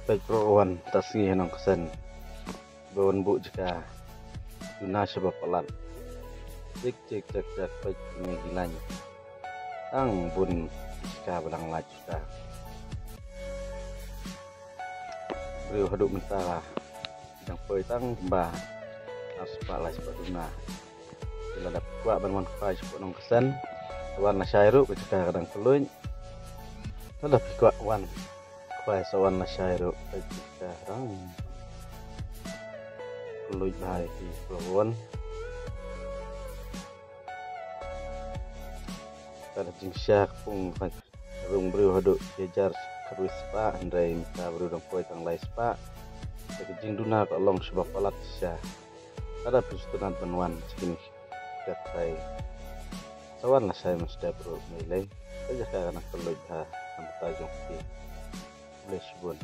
Baik perawan tasih nang kesen bawan bu jika guna sebab pelan cek cek cek cek baik ini gilanya tang bun jika belang laju dah beriu haduk mentara yang poi tang mbah aspa lah sebab guna bila dapat kuat bantuan kuat sebab nang kesen warna syairu jika kadang keluin lebih kuat wan kuat sawan syairu jika rang lui baik di pelawan pada jingsyak pung rung beriu haduk kejar karwis pa andai minta beriu dong poi tang lai spa jadi jing duna ke long sebab palat sya ada pesutunan penuan segini katai sawan lah saya mesti beriu nilai saja karena perlu dah sampai tajung di boleh sebun